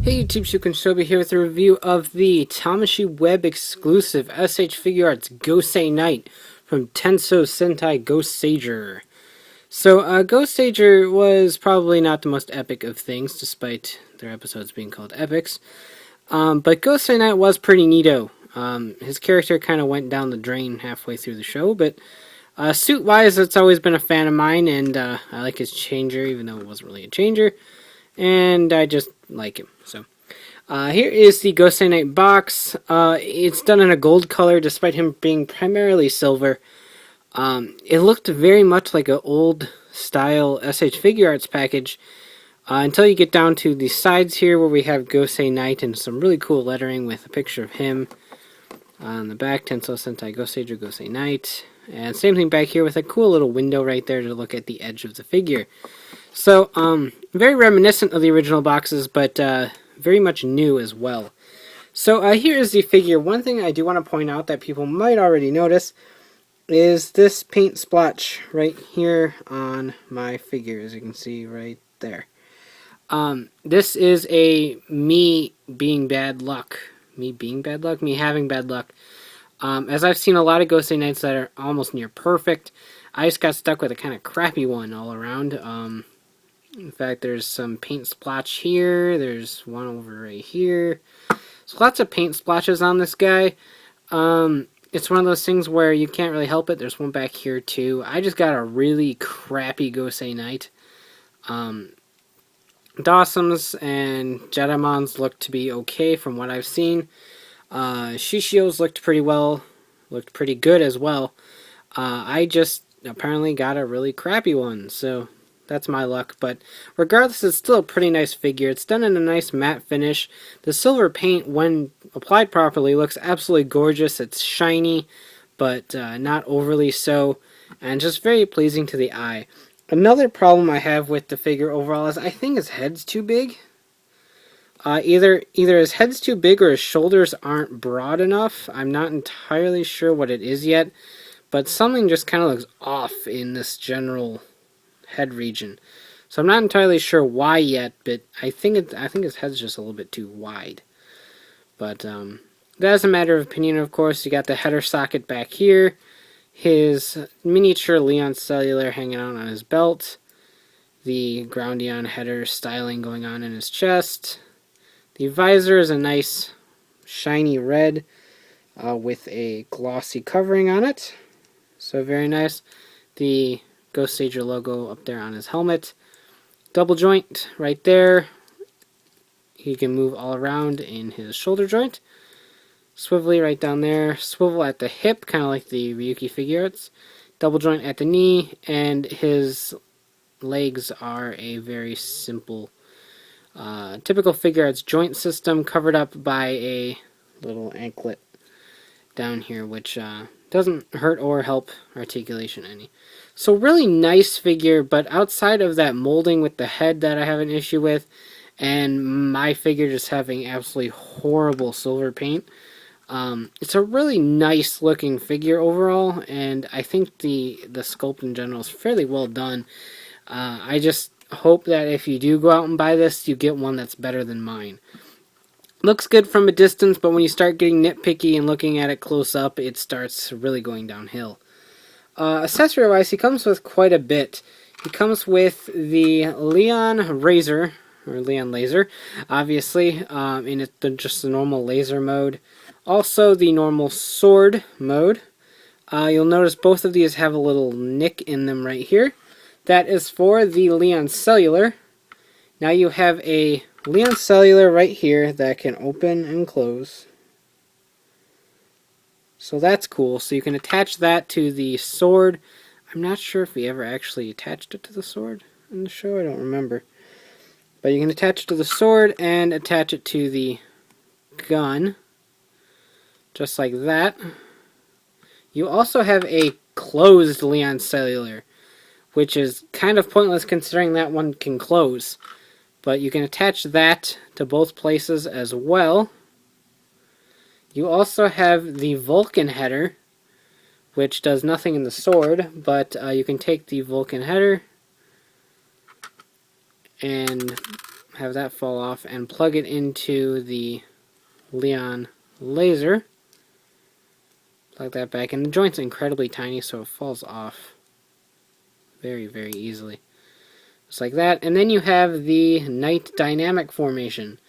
Hey YouTube, Shukenshobi here with a review of the Tamashii Web exclusive S.H.Figuarts Gosei Knight from Tenso Sentai Goseiger. So, Goseiger was probably not the most epic of things, despite their episodes being called epics. But Gosei Knight was pretty neato. His character kind of went down the drain halfway through the show, but suit-wise, it's always been a fan of mine, and I like his changer, even though it wasn't really a changer. And I just like him. So here is the Gosei Knight box. It's done in a gold color, despite him being primarily silver. It looked very much like an old style S.H.Figuarts package until you get down to the sides here, where we have Gosei Knight and some really cool lettering with a picture of him on the back. Tenso Sentai Goseiger Gosei Knight. And same thing back here with a cool little window right there to look at the edge of the figure. So, very reminiscent of the original boxes, but very much new as well. So, here is the figure. One thing I do want to point out that people might already notice is this paint splotch right here on my figure, as you can see right there. This is a me being bad luck. Me being bad luck? Me having bad luck. As I've seen a lot of Gosei Knights that are almost near perfect, I just got stuck with a kind of crappy one all around. In fact, there's some paint splotch here. There's one over right here. So lots of paint splotches on this guy. It's one of those things where you can't really help it. There's one back here too. I just got a really crappy Gosei Knight. Dawson's and Jedimons look to be okay from what I've seen. Shishio's looked pretty well. Looked pretty good as well. I just apparently got a really crappy one, so that's my luck. But regardless, it's still a pretty nice figure. It's done in a nice matte finish. The silver paint, when applied properly, looks absolutely gorgeous. It's shiny, but not overly so, and just very pleasing to the eye. Another problem I have with the figure overall is I think his head's too big. Either his head's too big or his shoulders aren't broad enough. I'm not entirely sure what it is yet, but something just kind of looks off in this general head region. So I'm not entirely sure why yet, but I think his head's just a little bit too wide. But that's a matter of opinion, of course. You got the header socket back here, his miniature Leon Cellular hanging out on his belt, the Groundion Headder styling going on in his chest. The visor is a nice shiny red with a glossy covering on it. So very nice. The Goseiger logo up there on his helmet. Double joint right there. He can move all around in his shoulder joint. Swivelly right down there. Swivel at the hip, kind of like the Ryuki Figuarts. Double joint at the knee, and his legs are a very simple typical Figuarts joint system, covered up by a little anklet down here, which doesn't hurt or help articulation any. So really nice figure, but outside of that molding with the head that I have an issue with, and my figure just having absolutely horrible silver paint, it's a really nice looking figure overall, and I think the sculpt in general is fairly well done. I just hope that if you do go out and buy this, you get one that's better than mine. Looks good from a distance, but when you start getting nitpicky and looking at it close up, it starts really going downhill. Accessory-wise, he comes with quite a bit. He comes with the Leon Razor, or Leon Laser, obviously, in just the normal laser mode. Also, the normal sword mode. You'll notice both of these have a little nick in them right here. That is for the Leon Cellular. Now you have a Leon Cellular right here that can open and close. So that's cool. So you can attach that to the sword. I'm not sure if we ever actually attached it to the sword in the show. I don't remember. But you can attach it to the sword and attach it to the gun. Just like that. You also have a closed Leon Cellular, which is kind of pointless considering that one can close. But you can attach that to both places as well. You also have the Vulcan Headder, which does nothing in the sword, but you can take the Vulcan Headder and have that fall off, and plug it into the Leon laser. Plug that back, and the joint's incredibly tiny, so it falls off very, very easily. Just like that. And then you have the Knight dynamic formation.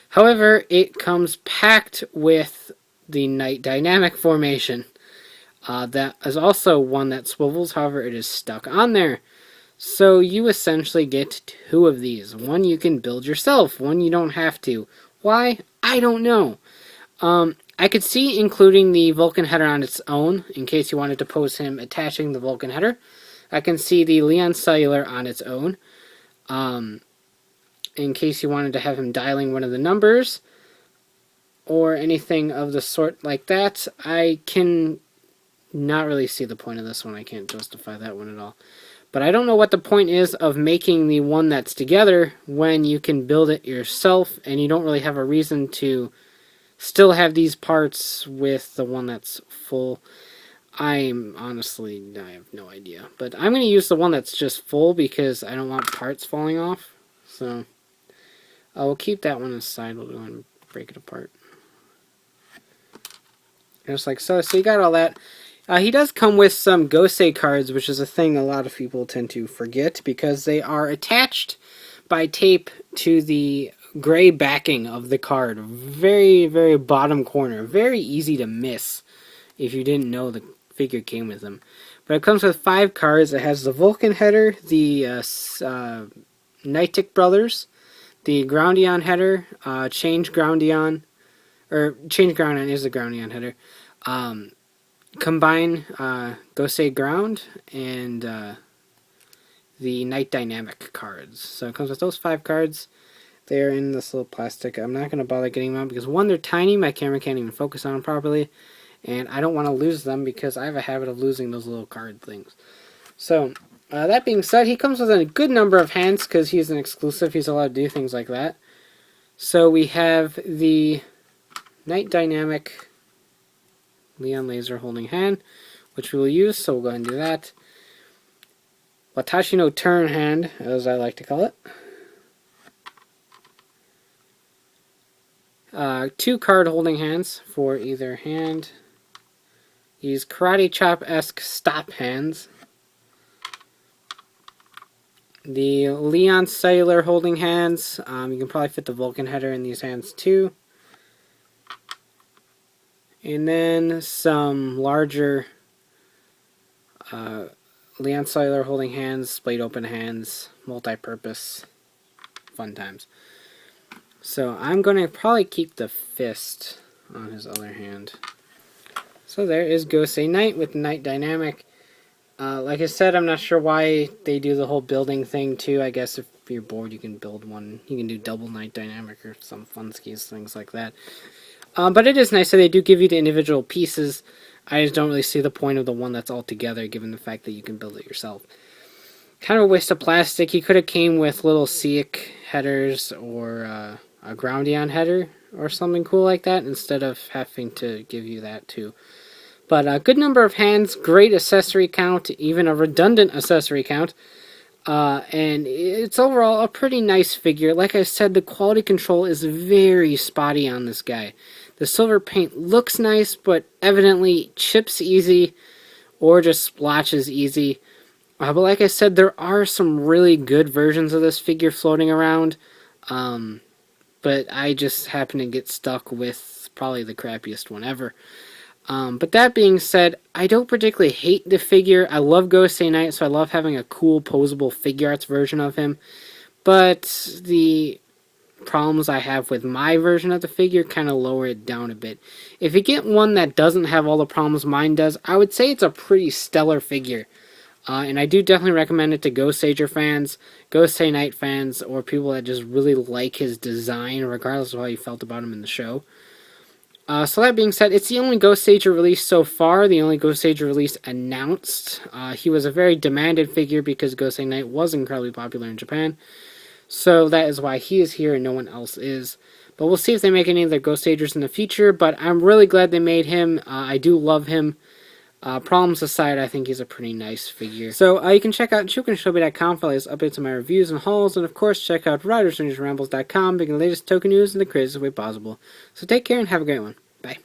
However, it comes packed with the Knight dynamic formation. That is also one that swivels, however, it is stuck on there. So you essentially get two of these. One you can build yourself, one you don't have to. Why? I don't know. I could see including the Vulcan Headder on its own, in case you wanted to pose him attaching the Vulcan Headder. I can see the Leon Cellular on its own, in case you wanted to have him dialing one of the numbers, or anything of the sort like that. I can not really see the point of this one. I can't justify that one at all. But I don't know what the point is of making the one that's together when you can build it yourself, and you don't really have a reason to still have these parts with the one that's full. I have no idea. But I'm going to use the one that's just full because I don't want parts falling off. So I will keep that one aside. We'll go and break it apart. Just like so. So you got all that. He does come with some Gosei cards, which is a thing a lot of people tend to forget because they are attached by tape to the gray backing of the card. Very, very bottom corner. Very easy to miss if you didn't know the figure came with them. But it comes with 5 cards. It has the Vulcan Headder, the Knightick Brothers, the Groundion Headder, Change Groundion is the Groundion Headder, Combine Gosei Ground, and the Knight Dynamic cards. So it comes with those 5 cards. They're in this little plastic. I'm not going to bother getting them out because, one, they're tiny. My camera can't even focus on them properly. And I don't want to lose them because I have a habit of losing those little card things. So, that being said, he comes with a good number of hands because he's an exclusive. He's allowed to do things like that. So we have the Knight Dynamic Leon Laser holding hand, which we will use, so we'll go ahead and do that. Watashi no turn hand, as I like to call it. 2 card holding hands for either hand. These Karate Chop-esque stop hands. The Leon Cellular holding hands. You can probably fit the Vulcan Headder in these hands too. And then some larger Leon Cellular holding hands, blade open hands, multi-purpose, fun times. So I'm going to probably keep the fist on his other hand. So there is Gosei Knight with Knight Dynamic. Like I said, I'm not sure why they do the whole building thing too. I guess if you're bored, you can build one. You can do double Knight Dynamic or some fun skis, things like that. But it is nice that they do give you the individual pieces. I just don't really see the point of the one that's all together, given the fact that you can build it yourself. Kind of a waste of plastic. He could have came with little S.H.Figuarts headers or a Groundion Headder or something cool like that, instead of having to give you that too. But a good number of hands, great accessory count, even a redundant accessory count. And it's overall a pretty nice figure. Like I said, the quality control is very spotty on this guy. The silver paint looks nice, but evidently chips easy or just splotches easy. But like I said, there are some really good versions of this figure floating around. But I just happen to get stuck with probably the crappiest one ever. But that being said, I don't particularly hate the figure. I love Gosei Knight, so I love having a cool posable Figuarts version of him. But the problems I have with my version of the figure kind of lower it down a bit. If you get one that doesn't have all the problems mine does, I would say it's a pretty stellar figure. And I do definitely recommend it to Goseiger fans, Gosei Knight fans, or people that just really like his design, regardless of how you felt about him in the show. So that being said, it's the only Goseiger release so far, the only Goseiger release announced. He was a very demanded figure because Gosei Knight was incredibly popular in Japan. So that is why he is here and no one else is. But we'll see if they make any of their Goseigers in the future, but I'm really glad they made him. I do love him. Problems aside, I think he's a pretty nice figure. So you can check out chukinshobi.com for latest updates on my reviews and hauls, and of course check out ridersrangersrambles.com to get the latest token news in the craziest way possible. So take care and have a great one. Bye.